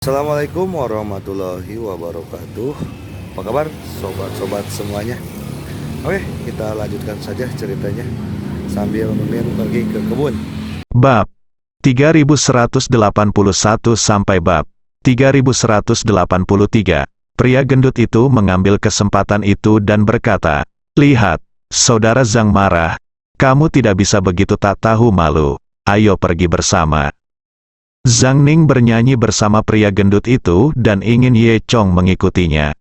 Assalamualaikum warahmatullahi wabarakatuh. Apa kabar sobat-sobat semuanya? Oke, kita lanjutkan saja ceritanya sambil Mimin pergi ke kebun. Bab 3181 sampai bab 3183. Pria gendut itu mengambil kesempatan itu dan berkata, "Lihat, saudara Zhang marah. Kamu tidak bisa begitu tak tahu malu. Ayo pergi bersama." Zhang Ning bernyanyi bersama pria gendut itu dan ingin Ye Chong mengikutinya.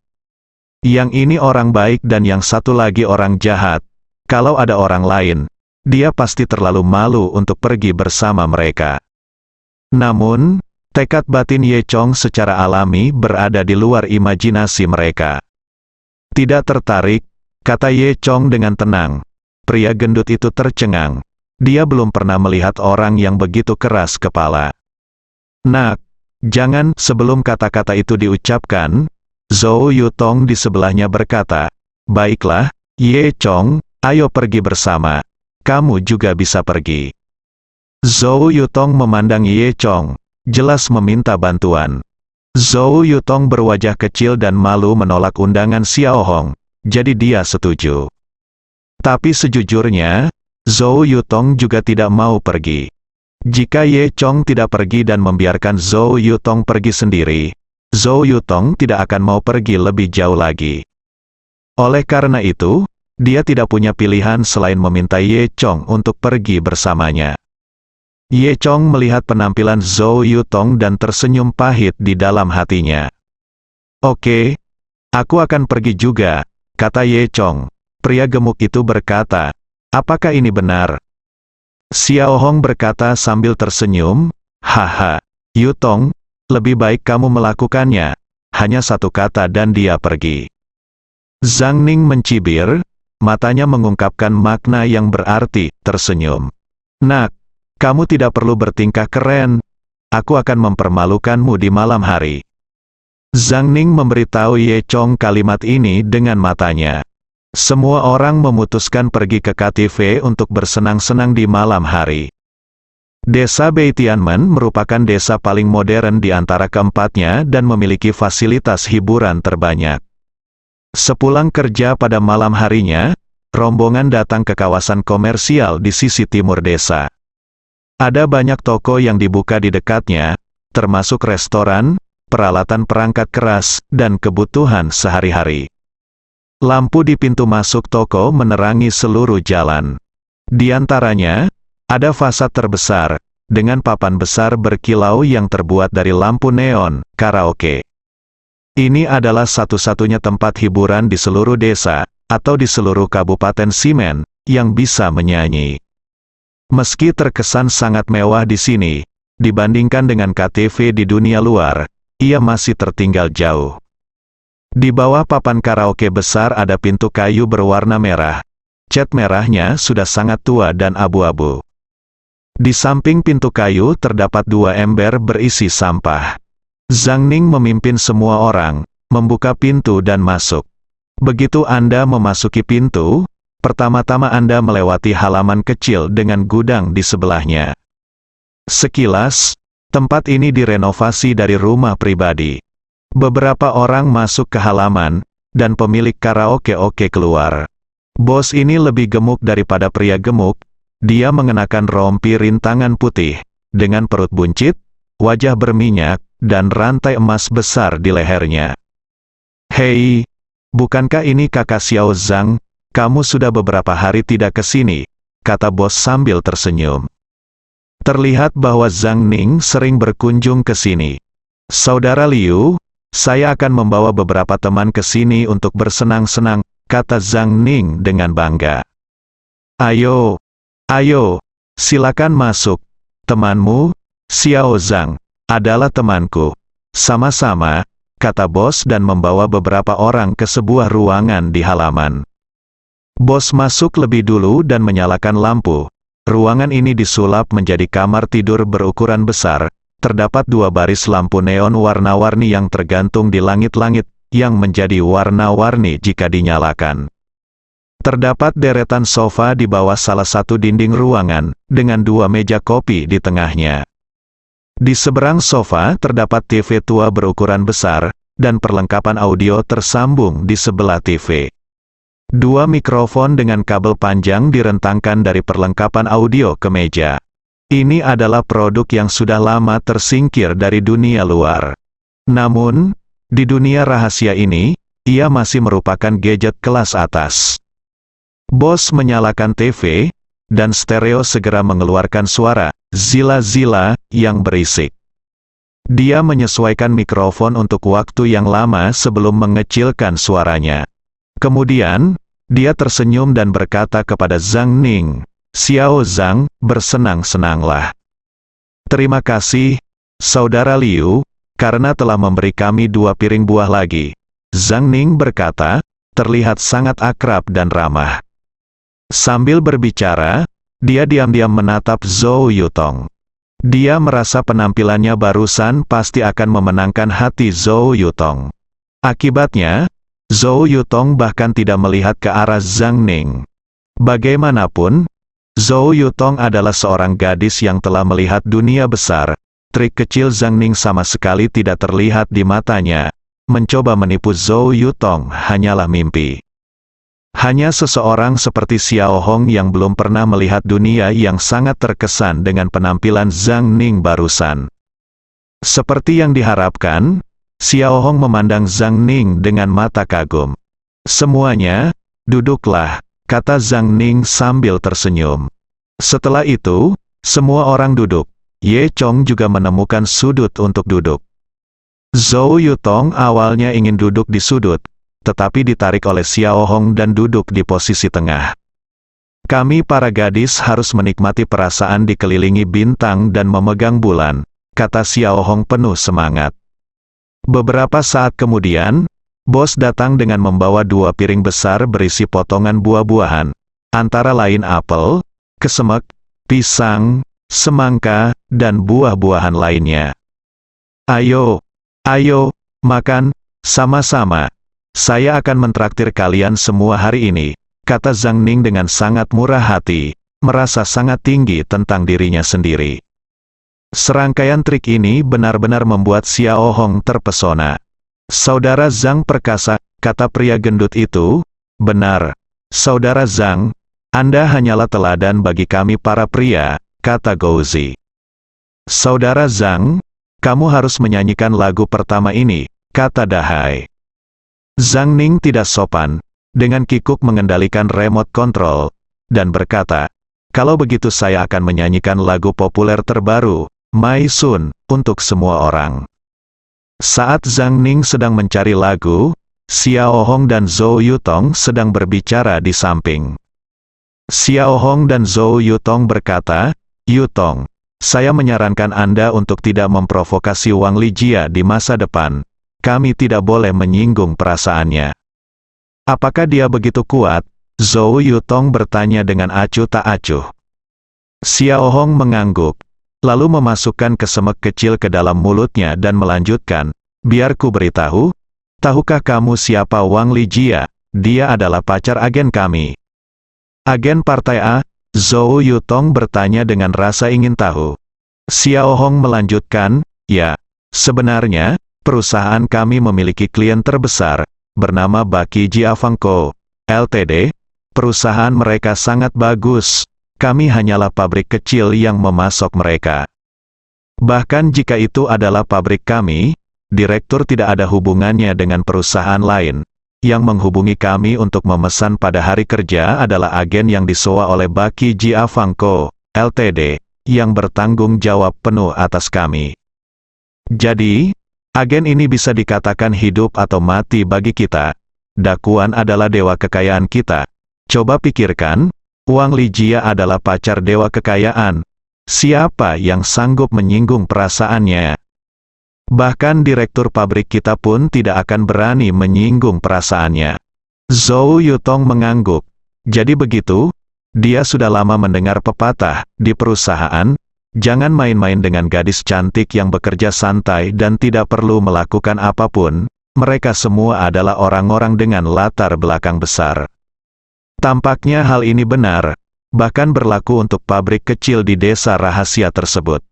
Yang ini orang baik dan yang satu lagi orang jahat. Kalau ada orang lain, dia pasti terlalu malu untuk pergi bersama mereka. Namun, tekad batin Ye Chong secara alami berada di luar imajinasi mereka. "Tidak tertarik," kata Ye Chong dengan tenang. Pria gendut itu tercengang. Dia belum pernah melihat orang yang begitu keras kepala. "Nak, jangan." Sebelum kata-kata itu diucapkan, Zhou Yutong di sebelahnya berkata, "Baiklah, Ye Chong, ayo pergi bersama. Kamu juga bisa pergi." Zhou Yutong memandang Ye Chong, jelas meminta bantuan. Zhou Yutong berwajah kecil dan malu menolak undangan Xiao Hong, jadi dia setuju. Tapi sejujurnya, Zhou Yutong juga tidak mau pergi. Jika Ye Chong tidak pergi dan membiarkan Zhou Yutong pergi sendiri, Zhou Yutong tidak akan mau pergi lebih jauh lagi. Oleh karena itu, dia tidak punya pilihan selain meminta Ye Chong untuk pergi bersamanya. Ye Chong melihat penampilan Zhou Yutong dan tersenyum pahit di dalam hatinya. "Oke, aku akan pergi juga," kata Ye Chong. Pria gemuk itu berkata, "Apakah ini benar?" Xiao Hong berkata sambil tersenyum, "Haha, Yutong, lebih baik kamu melakukannya." Hanya satu kata dan dia pergi. Zhang Ning mencibir, matanya mengungkapkan makna yang berarti, tersenyum. "Nak, kamu tidak perlu bertingkah keren. Aku akan mempermalukanmu di malam hari." Zhang Ning memberitahu Ye Chong kalimat ini dengan matanya. Semua orang memutuskan pergi ke KTV untuk bersenang-senang di malam hari. Desa Beitianmen merupakan desa paling modern di antara keempatnya dan memiliki fasilitas hiburan terbanyak. Sepulang kerja pada malam harinya, rombongan datang ke kawasan komersial di sisi timur desa. Ada banyak toko yang dibuka di dekatnya, termasuk restoran, peralatan perangkat keras, dan kebutuhan sehari-hari. Lampu di pintu masuk toko menerangi seluruh jalan. Di antaranya, ada fasad terbesar, dengan papan besar berkilau yang terbuat dari lampu neon, karaoke. Ini adalah satu-satunya tempat hiburan di seluruh desa, atau di seluruh Kabupaten Ximen, yang bisa menyanyi. Meski terkesan sangat mewah di sini, dibandingkan dengan KTV di dunia luar, ia masih tertinggal jauh. Di bawah papan karaoke besar ada pintu kayu berwarna merah. Cat merahnya sudah sangat tua dan abu-abu. Di samping pintu kayu terdapat dua ember berisi sampah. Zhang Ning memimpin semua orang, membuka pintu dan masuk. Begitu Anda memasuki pintu, pertama-tama Anda melewati halaman kecil dengan gudang di sebelahnya. Sekilas, tempat ini direnovasi dari rumah pribadi. Beberapa orang masuk ke halaman, dan pemilik karaoke keluar. Bos ini lebih gemuk daripada pria gemuk. Dia mengenakan rompi rintangan putih, dengan perut buncit, wajah berminyak, dan rantai emas besar di lehernya. "Hei, bukankah ini kakak Xiao Zhang? Kamu sudah beberapa hari tidak ke sini," kata bos sambil tersenyum. Terlihat bahwa Zhang Ning sering berkunjung ke sini. "Saudara Liu, saya akan membawa beberapa teman ke sini untuk bersenang-senang," kata Zhang Ning dengan bangga. Ayo, silakan masuk. Temanmu, Xiao Zhang, adalah temanku. Sama-sama," kata bos dan membawa beberapa orang ke sebuah ruangan di halaman. Bos masuk lebih dulu dan menyalakan lampu. Ruangan ini disulap menjadi kamar tidur berukuran besar. Terdapat dua baris lampu neon warna-warni yang tergantung di langit-langit, yang menjadi warna-warni jika dinyalakan. Terdapat deretan sofa di bawah salah satu dinding ruangan, dengan dua meja kopi di tengahnya. Di seberang sofa terdapat TV tua berukuran besar, dan perlengkapan audio tersambung di sebelah TV. Dua mikrofon dengan kabel panjang direntangkan dari perlengkapan audio ke meja. Ini adalah produk yang sudah lama tersingkir dari dunia luar. Namun, di dunia rahasia ini, ia masih merupakan gadget kelas atas. Bos menyalakan TV, dan stereo segera mengeluarkan suara zila-zila yang berisik. Dia menyesuaikan mikrofon untuk waktu yang lama sebelum mengecilkan suaranya. Kemudian, dia tersenyum dan berkata kepada Zhang Ning, "Xiao Zhang, bersenang-senanglah. Terima kasih, Saudara Liu, karena telah memberi kami 2 piring buah lagi." Zhang Ning berkata, terlihat sangat akrab dan ramah. Sambil berbicara, dia diam-diam menatap Zhou Yutong. Dia merasa penampilannya barusan pasti akan memenangkan hati Zhou Yutong. Akibatnya, Zhou Yutong bahkan tidak melihat ke arah Zhang Ning. Bagaimanapun, Zhou Yutong adalah seorang gadis yang telah melihat dunia besar. Trik kecil Zhang Ning sama sekali tidak terlihat di matanya. Mencoba menipu Zhou Yutong hanyalah mimpi. Hanya seseorang seperti Xiao Hong yang belum pernah melihat dunia yang sangat terkesan dengan penampilan Zhang Ning barusan. Seperti yang diharapkan, Xiao Hong memandang Zhang Ning dengan mata kagum. "Semuanya, duduklah," kata Zhang Ning sambil tersenyum. Setelah itu, semua orang duduk. Ye Chong juga menemukan sudut untuk duduk. Zhou Yutong awalnya ingin duduk di sudut, tetapi ditarik oleh Xiao Hong dan duduk di posisi tengah. "Kami para gadis harus menikmati perasaan dikelilingi bintang dan memegang bulan," kata Xiao Hong penuh semangat. Beberapa saat kemudian, bos datang dengan membawa 2 piring besar berisi potongan buah-buahan, antara lain apel, kesemek, pisang, semangka, dan buah-buahan lainnya. Ayo, makan, sama-sama. Saya akan mentraktir kalian semua hari ini," kata Zhang Ning dengan sangat murah hati, merasa sangat tinggi tentang dirinya sendiri. Serangkaian trik ini benar-benar membuat Xiao Hong terpesona. "Saudara Zhang perkasa," kata pria gendut itu. "Benar, Saudara Zhang, Anda hanyalah teladan bagi kami para pria," kata Gouzi. "Saudara Zhang, kamu harus menyanyikan lagu pertama ini," kata Dahai. Zhang Ning tidak sopan, dengan kikuk mengendalikan remote control, dan berkata, "Kalau begitu saya akan menyanyikan lagu populer terbaru, Mai Sun, untuk semua orang." Saat Zhang Ning sedang mencari lagu, Xiao Hong dan Zhou Yutong sedang berbicara di samping. Xiao Hong dan Zhou Yutong berkata, "Yutong, saya menyarankan Anda untuk tidak memprovokasi Wang Lijia di masa depan. Kami tidak boleh menyinggung perasaannya." "Apakah dia begitu kuat?" Zhou Yutong bertanya dengan acuh tak acuh. Xiao Hong mengangguk, lalu memasukkan kesemek kecil ke dalam mulutnya dan melanjutkan, "Biar ku beritahu, tahukah kamu siapa Wang Lijia? Dia adalah pacar agen kami." "Agen Partai A?" Zhou Yutong bertanya dengan rasa ingin tahu. Xiao Hong melanjutkan, "Ya, sebenarnya, perusahaan kami memiliki klien terbesar, bernama Baki Jiafangco Ltd. Perusahaan mereka sangat bagus. Kami hanyalah pabrik kecil yang memasok mereka. Bahkan jika itu adalah pabrik kami, direktur tidak ada hubungannya dengan perusahaan lain. Yang menghubungi kami untuk memesan pada hari kerja adalah agen yang disewa oleh Baki Jiafangco Ltd. Yang bertanggung jawab penuh atas kami. Jadi, agen ini bisa dikatakan hidup atau mati bagi kita. Dakuan adalah dewa kekayaan kita. Coba pikirkan, Wang Lijia adalah pacar dewa kekayaan. Siapa yang sanggup menyinggung perasaannya? Bahkan direktur pabrik kita pun tidak akan berani menyinggung perasaannya." Zhou Yutong mengangguk. Jadi begitu? Dia sudah lama mendengar pepatah, di perusahaan, jangan main-main dengan gadis cantik yang bekerja santai dan tidak perlu melakukan apapun. Mereka semua adalah orang-orang dengan latar belakang besar. Tampaknya hal ini benar, bahkan berlaku untuk pabrik kecil di desa rahasia tersebut.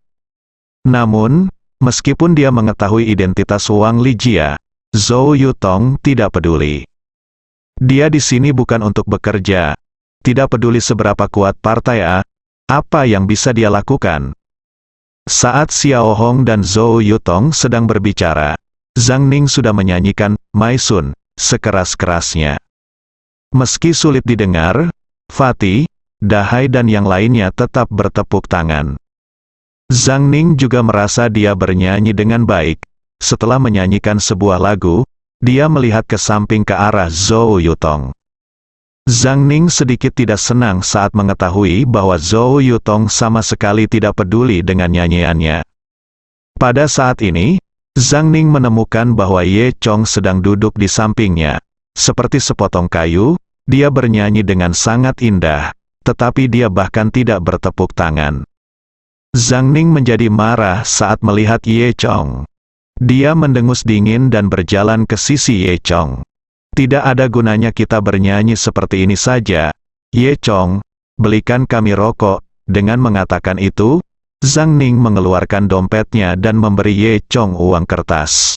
Namun, meskipun dia mengetahui identitas Wang Lijia, Zhou Yutong tidak peduli. Dia di sini bukan untuk bekerja. Tidak peduli seberapa kuat partai A, apa yang bisa dia lakukan. Saat Xiao Hong dan Zhou Yutong sedang berbicara, Zhang Ning sudah menyanyikan Maisun sekeras-kerasnya. Meski sulit didengar, Fatih, Dahai dan yang lainnya tetap bertepuk tangan. Zhang Ning juga merasa dia bernyanyi dengan baik. Setelah menyanyikan sebuah lagu, dia melihat ke samping ke arah Zhou Yutong. Zhang Ning sedikit tidak senang saat mengetahui bahwa Zhou Yutong sama sekali tidak peduli dengan nyanyiannya. Pada saat ini, Zhang Ning menemukan bahwa Ye Chong sedang duduk di sampingnya. Seperti sepotong kayu, dia bernyanyi dengan sangat indah, tetapi dia bahkan tidak bertepuk tangan. Zhang Ning menjadi marah saat melihat Ye Chong. Dia mendengus dingin dan berjalan ke sisi Ye Chong. Tidak ada gunanya kita bernyanyi seperti ini saja. Ye Chong, belikan kami rokok. Dengan mengatakan itu, Zhang Ning mengeluarkan dompetnya dan memberi Ye Chong uang kertas.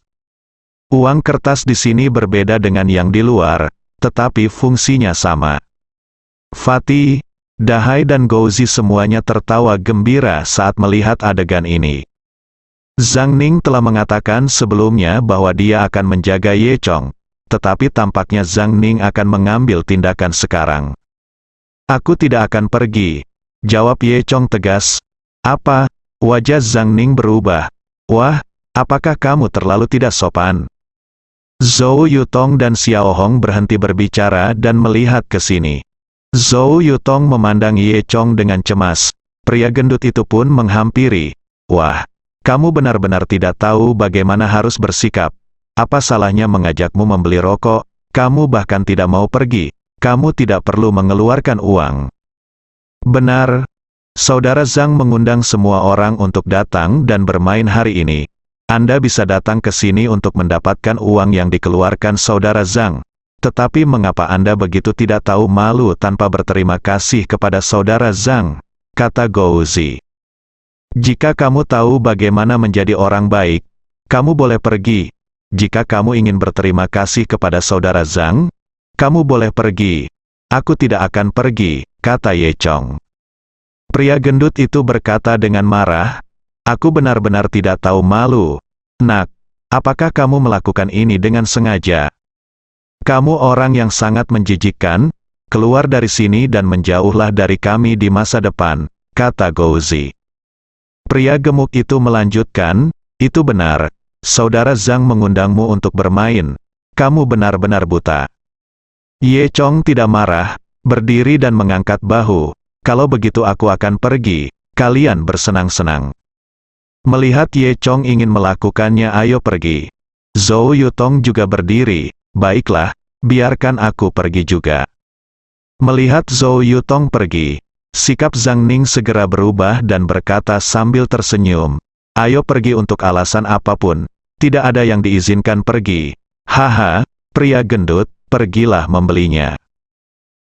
Uang kertas di sini berbeda dengan yang di luar, tetapi fungsinya sama. Fatih, Dahai dan Gouzi semuanya tertawa gembira saat melihat adegan ini. Zhang Ning telah mengatakan sebelumnya bahwa dia akan menjaga Ye Chong, tetapi tampaknya Zhang Ning akan mengambil tindakan sekarang. Aku tidak akan pergi, jawab Ye Chong tegas. Apa? Wajah Zhang Ning berubah. Wah, apakah kamu terlalu tidak sopan? Zhou Yutong dan Xiao Hong berhenti berbicara dan melihat ke sini. Zhou Yutong memandang Ye Chong dengan cemas. Pria gendut itu pun menghampiri. Wah, kamu benar-benar tidak tahu bagaimana harus bersikap. Apa salahnya mengajakmu membeli rokok? Kamu bahkan tidak mau pergi. Kamu tidak perlu mengeluarkan uang. Benar. Saudara Zhang mengundang semua orang untuk datang dan bermain hari ini. Anda bisa datang ke sini untuk mendapatkan uang yang dikeluarkan saudara Zhang. Tetapi mengapa Anda begitu tidak tahu malu tanpa berterima kasih kepada saudara Zhang? Kata Gouzi. Jika kamu tahu bagaimana menjadi orang baik, kamu boleh pergi. Jika kamu ingin berterima kasih kepada saudara Zhang, kamu boleh pergi. Aku tidak akan pergi, kata Ye Chong. Pria gendut itu berkata dengan marah, aku benar-benar tidak tahu malu. Nak, apakah kamu melakukan ini dengan sengaja? Kamu orang yang sangat menjijikkan, keluar dari sini dan menjauhlah dari kami di masa depan, kata Gouzi. Pria gemuk itu melanjutkan, itu benar, saudara Zhang mengundangmu untuk bermain, kamu benar-benar buta. Ye Chong tidak marah, berdiri dan mengangkat bahu. Kalau begitu aku akan pergi, kalian bersenang-senang. Melihat Ye Chong ingin melakukannya, ayo pergi. Zhou Yutong juga berdiri, baiklah, biarkan aku pergi juga. Melihat Zhou Yutong pergi, sikap Zhang Ning segera berubah dan berkata sambil tersenyum, ayo pergi untuk alasan apapun, tidak ada yang diizinkan pergi. Haha, pria gendut, pergilah membelinya.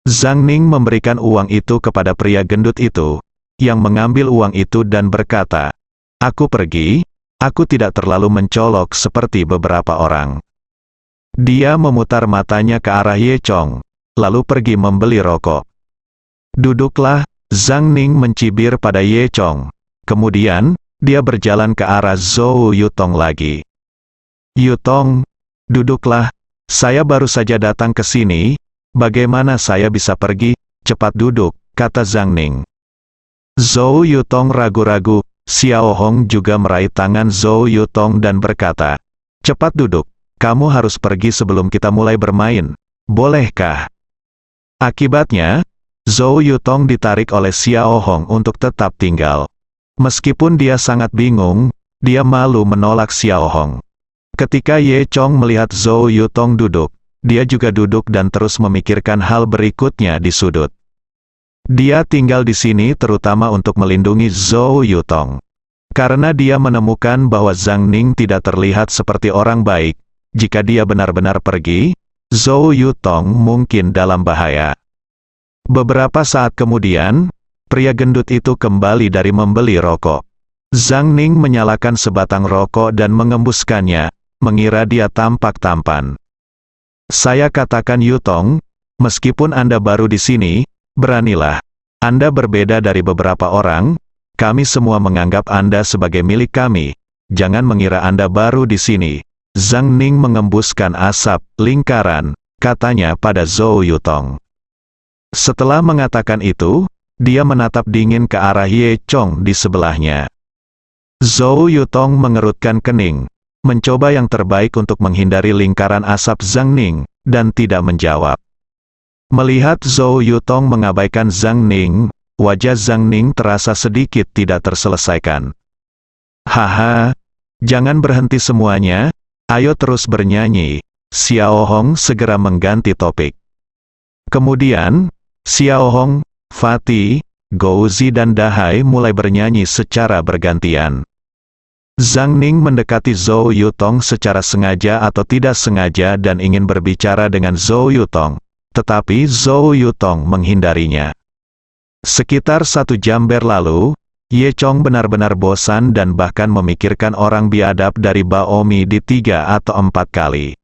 Zhang Ning memberikan uang itu kepada pria gendut itu, yang mengambil uang itu dan berkata, aku pergi, aku tidak terlalu mencolok seperti beberapa orang. Dia memutar matanya ke arah Ye Chong, lalu pergi membeli rokok. Duduklah, Zhang Ning mencibir pada Ye Chong. Kemudian, dia berjalan ke arah Zhou Yutong lagi. Yutong, duduklah, saya baru saja datang ke sini. Bagaimana saya bisa pergi? Cepat duduk, kata Zhang Ning. Zhou Yutong ragu-ragu, Xiao Hong juga meraih tangan Zhou Yutong dan berkata, cepat duduk, kamu harus pergi sebelum kita mulai bermain, bolehkah? Akibatnya, Zhou Yutong ditarik oleh Xiao Hong untuk tetap tinggal. Meskipun dia sangat bingung, dia malu menolak Xiao Hong. Ketika Ye Chong melihat Zhou Yutong duduk, dia juga duduk dan terus memikirkan hal berikutnya di sudut. Dia tinggal di sini terutama untuk melindungi Zhou Yutong. Karena dia menemukan bahwa Zhang Ning tidak terlihat seperti orang baik, jika dia benar-benar pergi, Zhou Yutong mungkin dalam bahaya. Beberapa saat kemudian, pria gendut itu kembali dari membeli rokok. Zhang Ning menyalakan sebatang rokok dan mengembuskannya, mengira dia tampak tampan. Saya katakan Yutong, meskipun Anda baru di sini, beranilah. Anda berbeda dari beberapa orang, kami semua menganggap Anda sebagai milik kami. Jangan mengira Anda baru di sini. Zhang Ning mengembuskan asap, lingkaran, katanya pada Zhou Yutong. Setelah mengatakan itu, dia menatap dingin ke arah Ye Chong di sebelahnya. Zhou Yutong mengerutkan kening, mencoba yang terbaik untuk menghindari lingkaran asap Zhang Ning, dan tidak menjawab. Melihat Zhou Yutong mengabaikan Zhang Ning, wajah Zhang Ning terasa sedikit tidak terselesaikan. Haha, jangan berhenti semuanya, ayo terus bernyanyi. Xiao Hong segera mengganti topik. Kemudian, Xiao Hong, Fatih, Gouzi dan Dahai mulai bernyanyi secara bergantian. Zhang Ning mendekati Zhou Yutong secara sengaja atau tidak sengaja dan ingin berbicara dengan Zhou Yutong, tetapi Zhou Yutong menghindarinya. Sekitar 1 jam berlalu, Ye Chong benar-benar bosan dan bahkan memikirkan orang biadab dari Baomi di 3 atau 4 kali.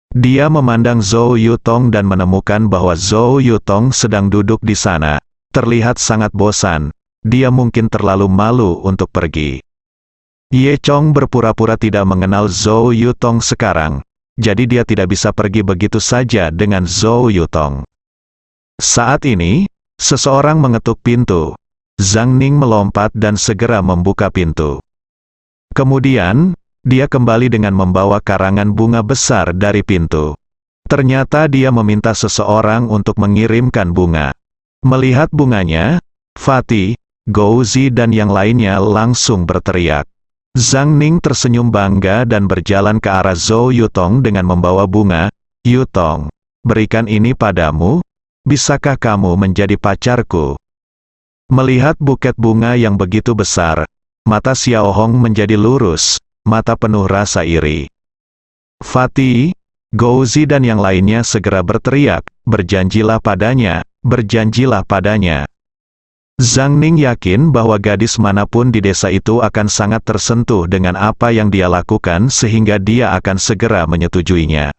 Dia memandang Zhou Yutong dan menemukan bahwa Zhou Yutong sedang duduk di sana, terlihat sangat bosan, dia mungkin terlalu malu untuk pergi. Ye Chong berpura-pura tidak mengenal Zhou Yutong sekarang, jadi dia tidak bisa pergi begitu saja dengan Zhou Yutong. Saat ini, seseorang mengetuk pintu. Zhang Ning melompat dan segera membuka pintu. Kemudian, dia kembali dengan membawa karangan bunga besar dari pintu. Ternyata dia meminta seseorang untuk mengirimkan bunga. Melihat bunganya, Fatih, Gouzi dan yang lainnya langsung berteriak. Zhang Ning tersenyum bangga dan berjalan ke arah Zhou Yutong dengan membawa bunga. Yutong, berikan ini padamu, bisakah kamu menjadi pacarku? Melihat buket bunga yang begitu besar, mata Xiao Hong menjadi lurus, mata penuh rasa iri. Fatih, Gouzi dan yang lainnya segera berteriak, berjanjilah padanya, berjanjilah padanya. Zhang Ning yakin bahwa gadis manapun di desa itu akan sangat tersentuh dengan apa yang dia lakukan sehingga dia akan segera menyetujuinya.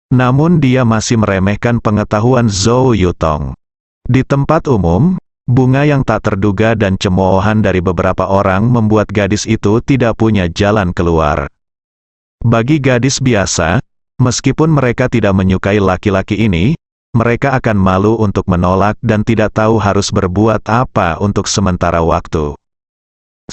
Namun dia masih meremehkan pengetahuan Zhou Yutong. Di tempat umum, bunga yang tak terduga dan cemoohan dari beberapa orang membuat gadis itu tidak punya jalan keluar. Bagi gadis biasa, meskipun mereka tidak menyukai laki-laki ini, mereka akan malu untuk menolak dan tidak tahu harus berbuat apa untuk sementara waktu.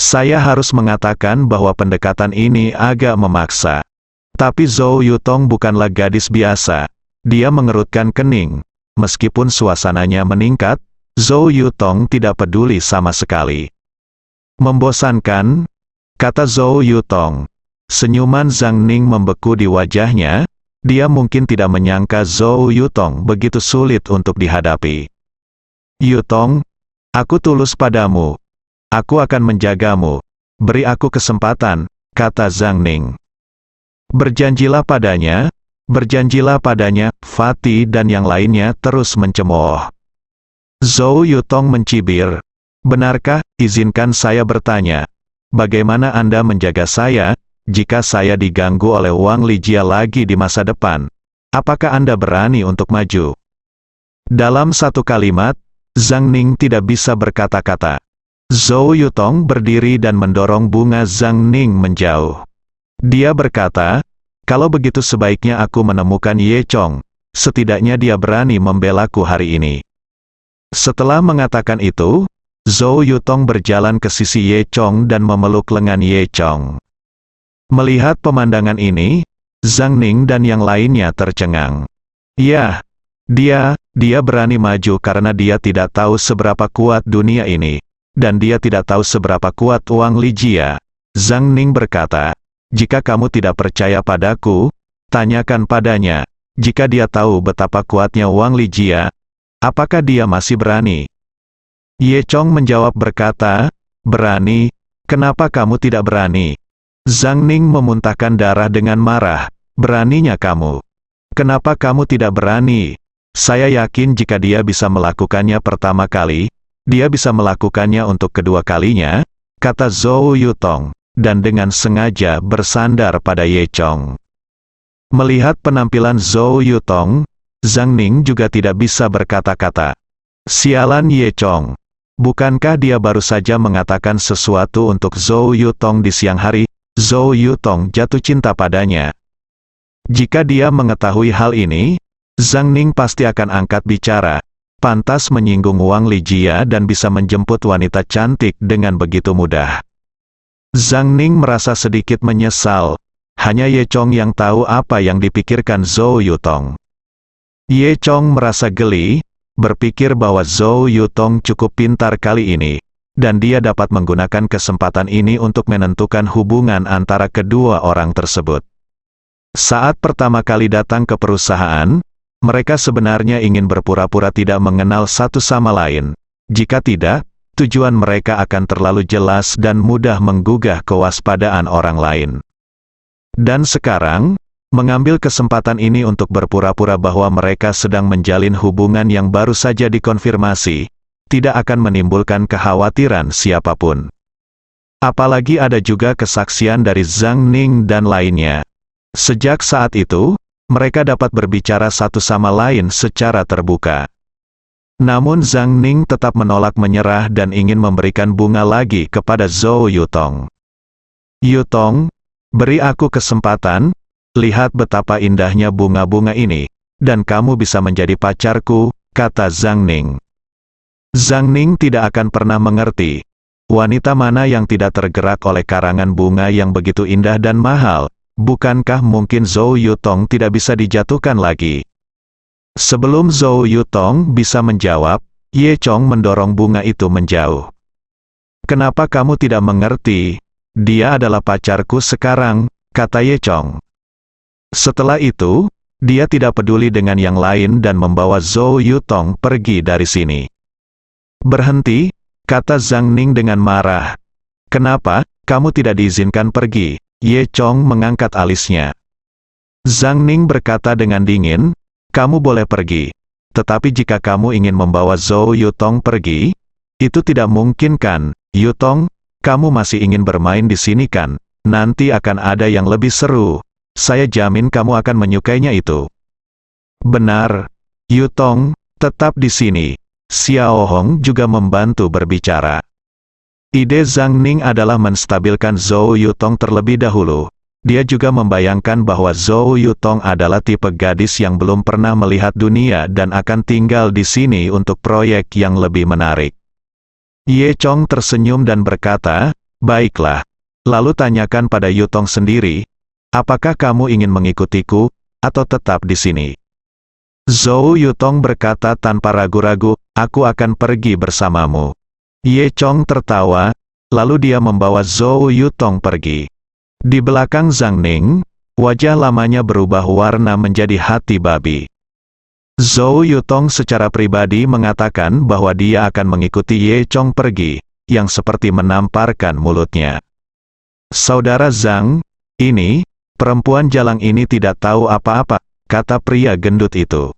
Saya harus mengatakan bahwa pendekatan ini agak memaksa. Tapi Zhou Yutong bukanlah gadis biasa. Dia mengerutkan kening. Meskipun suasananya meningkat, Zhou Yutong tidak peduli sama sekali. Membosankan, kata Zhou Yutong. Senyuman Zhang Ning membeku di wajahnya, dia mungkin tidak menyangka Zhou Yutong begitu sulit untuk dihadapi. Yutong, aku tulus padamu. Aku akan menjagamu. Beri aku kesempatan, kata Zhang Ning. Berjanjilah padanya, Fatih dan yang lainnya terus mencemooh. Zhou Yutong mencibir. Benarkah, izinkan saya bertanya, bagaimana Anda menjaga saya, jika saya diganggu oleh Wang Lijia lagi di masa depan? Apakah Anda berani untuk maju? Dalam satu kalimat, Zhang Ning tidak bisa berkata-kata. Zhou Yutong berdiri dan mendorong bunga Zhang Ning menjauh. Dia berkata, kalau begitu sebaiknya aku menemukan Ye Chong, setidaknya dia berani membelaku hari ini. Setelah mengatakan itu, Zhou Yutong berjalan ke sisi Ye Chong dan memeluk lengan Ye Chong. Melihat pemandangan ini, Zhang Ning dan yang lainnya tercengang. Ya, dia berani maju karena dia tidak tahu seberapa kuat dunia ini, dan dia tidak tahu seberapa kuat Wang Lijia. Zhang Ning berkata, jika kamu tidak percaya padaku, tanyakan padanya, jika dia tahu betapa kuatnya Wang Lijia, apakah dia masih berani? Ye Chong menjawab berkata, berani, kenapa kamu tidak berani? Zhang Ning memuntahkan darah dengan marah, beraninya kamu. Kenapa kamu tidak berani? Saya yakin jika dia bisa melakukannya pertama kali, dia bisa melakukannya untuk kedua kalinya, kata Zhou Yutong, dan dengan sengaja bersandar pada Ye Chong. Melihat penampilan Zhou Yutong, Zhang Ning juga tidak bisa berkata-kata. Sialan Ye Chong. Bukankah dia baru saja mengatakan sesuatu untuk Zhou Yutong di siang hari? Zhou Yutong jatuh cinta padanya. Jika dia mengetahui hal ini, Zhang Ning pasti akan angkat bicara. Pantas menyinggung Wang Lijia dan bisa menjemput wanita cantik dengan begitu mudah. Zhang Ning merasa sedikit menyesal. Hanya Ye Chong yang tahu apa yang dipikirkan Zhou Yutong. Ye Chong merasa geli, berpikir bahwa Zhou Yutong cukup pintar kali ini, dan dia dapat menggunakan kesempatan ini untuk menentukan hubungan antara kedua orang tersebut. Saat pertama kali datang ke perusahaan, mereka sebenarnya ingin berpura-pura tidak mengenal satu sama lain. Jika tidak, tujuan mereka akan terlalu jelas dan mudah menggugah kewaspadaan orang lain. Dan sekarang, mengambil kesempatan ini untuk berpura-pura bahwa mereka sedang menjalin hubungan yang baru saja dikonfirmasi, tidak akan menimbulkan kekhawatiran siapapun. Apalagi ada juga kesaksian dari Zhang Ning dan lainnya. Sejak saat itu, mereka dapat berbicara satu sama lain secara terbuka. Namun Zhang Ning tetap menolak menyerah dan ingin memberikan bunga lagi kepada Zhou Yutong. Yutong, beri aku kesempatan, lihat betapa indahnya bunga-bunga ini, dan kamu bisa menjadi pacarku, kata Zhang Ning. Zhang Ning tidak akan pernah mengerti, wanita mana yang tidak tergerak oleh karangan bunga yang begitu indah dan mahal. Bukankah mungkin Zhou Yutong tidak bisa dijatuhkan lagi? Sebelum Zhou Yutong bisa menjawab, Ye Chong mendorong bunga itu menjauh. Kenapa kamu tidak mengerti? Dia adalah pacarku sekarang, kata Ye Chong. Setelah itu, dia tidak peduli dengan yang lain dan membawa Zhou Yutong pergi dari sini. Berhenti, kata Zhang Ning dengan marah. Kenapa, kamu tidak diizinkan pergi? Ye Chong mengangkat alisnya. Zhang Ning berkata dengan dingin, kamu boleh pergi. Tetapi jika kamu ingin membawa Zhou Yutong pergi, itu tidak mungkin kan, Yutong? Kamu masih ingin bermain di sini kan? Nanti akan ada yang lebih seru. Saya jamin kamu akan menyukainya itu. Benar, Yutong, tetap di sini. Xiao Hong juga membantu berbicara. Ide Zhang Ning adalah menstabilkan Zhou Yutong terlebih dahulu. Dia juga membayangkan bahwa Zhou Yutong adalah tipe gadis yang belum pernah melihat dunia dan akan tinggal di sini untuk proyek yang lebih menarik. Ye Chong tersenyum dan berkata, baiklah. Lalu tanyakan pada Yutong sendiri, apakah kamu ingin mengikutiku, atau tetap di sini? Zhou Yutong berkata tanpa ragu-ragu, aku akan pergi bersamamu. Ye Chong tertawa, lalu dia membawa Zhou Yutong pergi. Di belakang Zhang Ning, wajah lamanya berubah warna menjadi hati babi. Zhou Yutong secara pribadi mengatakan bahwa dia akan mengikuti Ye Chong pergi, yang seperti menamparkan mulutnya. Saudara Zhang, ini, perempuan jalang ini tidak tahu apa-apa, kata pria gendut itu.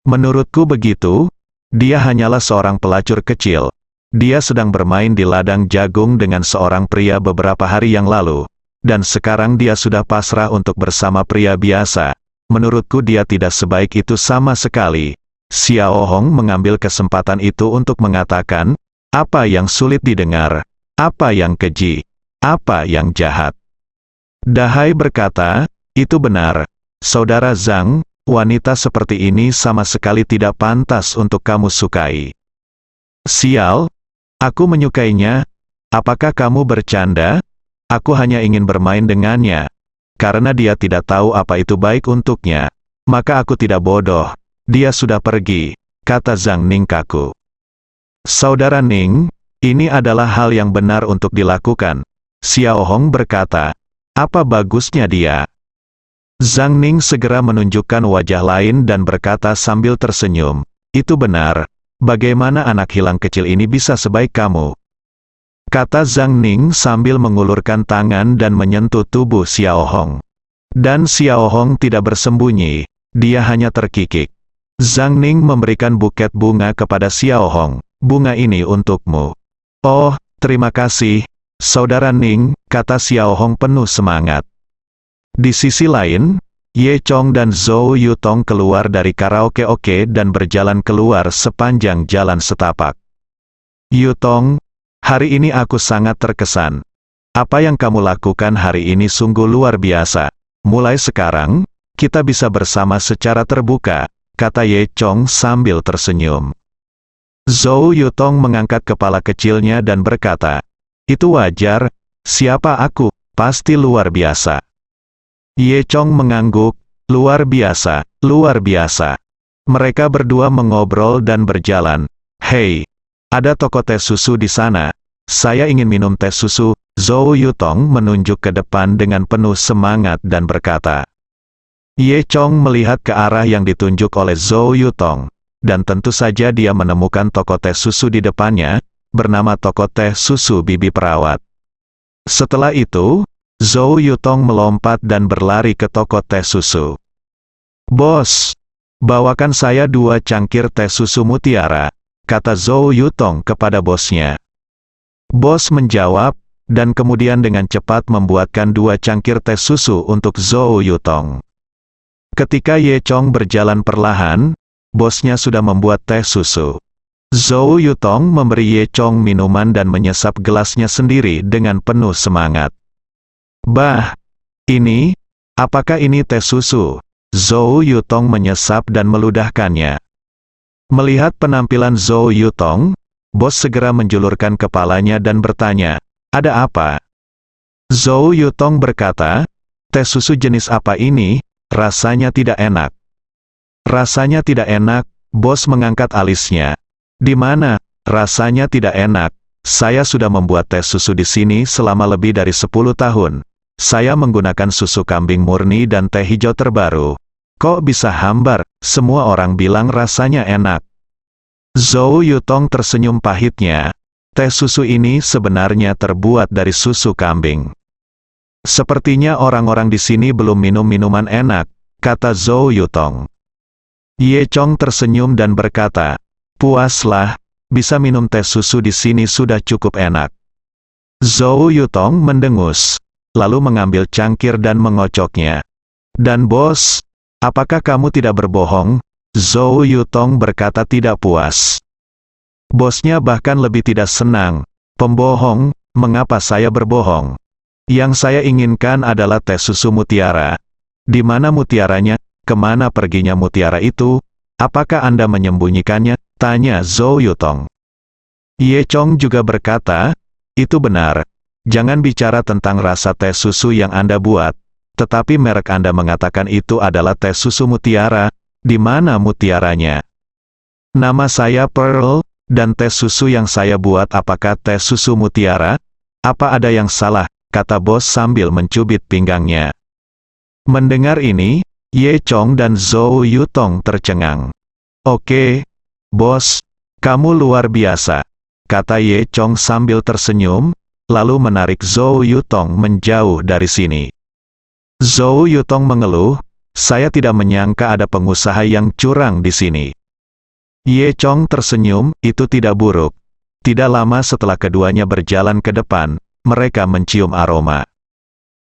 Menurutku begitu, dia hanyalah seorang pelacur kecil. Dia sedang bermain di ladang jagung dengan seorang pria beberapa hari yang lalu, dan sekarang dia sudah pasrah untuk bersama pria biasa. Menurutku dia tidak sebaik itu sama sekali. Xiao Hong mengambil kesempatan itu untuk mengatakan, apa yang sulit didengar, apa yang keji, apa yang jahat. Dahai berkata, itu benar. Saudara Zhang, wanita seperti ini sama sekali tidak pantas untuk kamu sukai. Sial. Aku menyukainya. Apakah kamu bercanda? Aku hanya ingin bermain dengannya. Karena dia tidak tahu apa itu baik untuknya. Maka aku tidak bodoh. Dia sudah pergi, kata Zhang Ning kaku. Saudara Ning, ini adalah hal yang benar untuk dilakukan. Xiao Hong berkata, apa bagusnya dia? Zhang Ning segera menunjukkan wajah lain dan berkata sambil tersenyum, itu benar. Bagaimana anak hilang kecil ini bisa sebaik kamu? Kata Zhang Ning sambil mengulurkan tangan dan menyentuh tubuh Xiao Hong. Dan Xiao Hong tidak bersembunyi, dia hanya terkikik. Zhang Ning memberikan buket bunga kepada Xiao Hong. Bunga ini untukmu. Oh, terima kasih, Saudara Ning, kata Xiao Hong penuh semangat. Di sisi lain, Ye Chong dan Zhou Yutong keluar dari karaoke dan berjalan keluar sepanjang jalan setapak. Yutong, hari ini aku sangat terkesan. Apa yang kamu lakukan hari ini sungguh luar biasa. Mulai sekarang, kita bisa bersama secara terbuka, kata Ye Chong sambil tersenyum. Zhou Yutong mengangkat kepala kecilnya dan berkata, itu wajar, siapa aku, pasti luar biasa. Ye Chong mengangguk, luar biasa, luar biasa. Mereka berdua mengobrol dan berjalan. Hei, ada toko teh susu di sana. Saya ingin minum teh susu. Zhou Yutong menunjuk ke depan dengan penuh semangat dan berkata. Ye Chong melihat ke arah yang ditunjuk oleh Zhou Yutong. Dan tentu saja dia menemukan toko teh susu di depannya, bernama toko teh susu Bibi Perawat. Setelah itu, Zhou Yutong melompat dan berlari ke toko teh susu. Bos, bawakan saya 2 cangkir teh susu mutiara, kata Zhou Yutong kepada bosnya. Bos menjawab, dan kemudian dengan cepat membuatkan 2 cangkir teh susu untuk Zhou Yutong. Ketika Ye Chong berjalan perlahan, bosnya sudah membuat teh susu. Zhou Yutong memberi Ye Chong minuman dan menyesap gelasnya sendiri dengan penuh semangat. Bah, apakah ini teh susu? Zhou Yutong menyesap dan meludahkannya. Melihat penampilan Zhou Yutong, bos segera menjulurkan kepalanya dan bertanya, ada apa? Zhou Yutong berkata, teh susu jenis apa ini? Rasanya tidak enak. Rasanya tidak enak, bos mengangkat alisnya. Di mana? Rasanya tidak enak. Saya sudah membuat teh susu di sini selama lebih dari 10 tahun. Saya menggunakan susu kambing murni dan teh hijau terbaru. Kok bisa hambar? Semua orang bilang rasanya enak. Zhou Yutong tersenyum pahitnya. Teh susu ini sebenarnya terbuat dari susu kambing. Sepertinya orang-orang di sini belum minum minuman enak, kata Zhou Yutong. Ye Chong tersenyum dan berkata, puaslah, bisa minum teh susu di sini sudah cukup enak. Zhou Yutong mendengus, lalu mengambil cangkir dan mengocoknya. Dan bos, apakah kamu tidak berbohong? Zhou Yutong berkata tidak puas. Bosnya bahkan lebih tidak senang. Pembohong, mengapa saya berbohong? Yang saya inginkan adalah teh susu mutiara. Di mana mutiaranya? Kemana perginya mutiara itu? Apakah Anda menyembunyikannya? Tanya Zhou Yutong. Ye Chong juga berkata, itu benar. Jangan bicara tentang rasa teh susu yang Anda buat, tetapi merek Anda mengatakan itu adalah teh susu mutiara. Di mana mutiaranya? Nama saya Pearl, dan teh susu yang saya buat apakah teh susu mutiara? Apa ada yang salah? Kata bos sambil mencubit pinggangnya. Mendengar ini, Ye Chong dan Zhou Yutong tercengang. Oke, bos, kamu luar biasa, kata Ye Chong sambil tersenyum, lalu menarik Zhou Yutong menjauh dari sini. Zhou Yutong mengeluh, saya tidak menyangka ada pengusaha yang curang di sini. Ye Chong tersenyum, itu tidak buruk. Tidak lama setelah keduanya berjalan ke depan, mereka mencium aroma.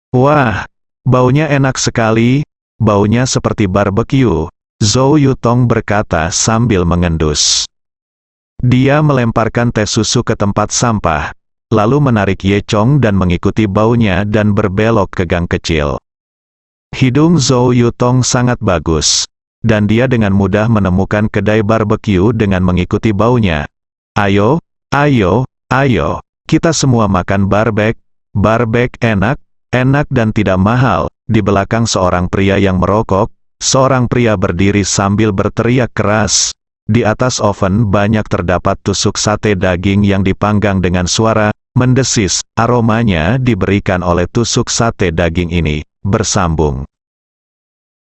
Wah, baunya enak sekali, baunya seperti barbecue, Zhou Yutong berkata sambil mengendus. Dia melemparkan teh susu ke tempat sampah, lalu menarik Ye Chong dan mengikuti baunya dan berbelok ke gang kecil. Hidung Zhou Yutong sangat bagus, dan dia dengan mudah menemukan kedai barbecue dengan mengikuti baunya. Ayo, ayo, ayo, kita semua makan barbek. Barbek enak, enak dan tidak mahal. Di belakang seorang pria yang merokok, seorang pria berdiri sambil berteriak keras. Di atas oven banyak terdapat tusuk sate daging yang dipanggang dengan suara mendesis. Aromanya diberikan oleh tusuk sate daging ini bersambung.